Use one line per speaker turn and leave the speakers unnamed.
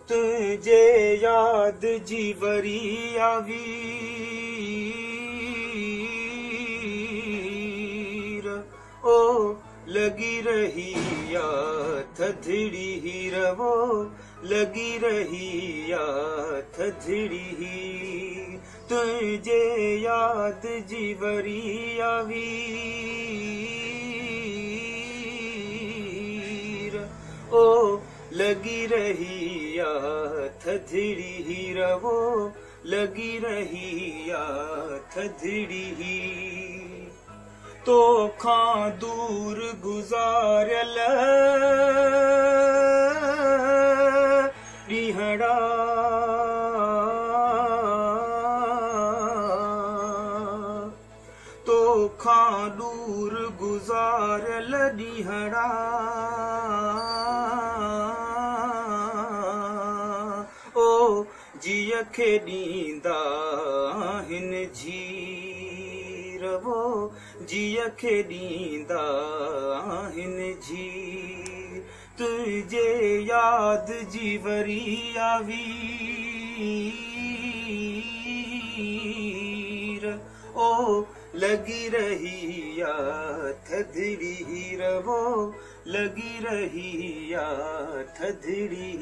तुझे याद जी वरी आवीर ओ लगी रही या थधड़ी हीर वो लगी रही या थधड़ी तुझे याद जी वरी आवीर ओ लगी रही या थधड़ी हीर वो लगी रही या थधड़ी तो खां दूर गुजारल ॾींहड़ा तो खां दूर गुजारल ॾींहड़ा ओ जिय खे ॾींदा हिन जीर वो जिय खे ॾींदा हिन जीर तुझे याद जी वरी आवीर ओ लगी रही या थधड़ी हीर वो लगी रही या थधड़ी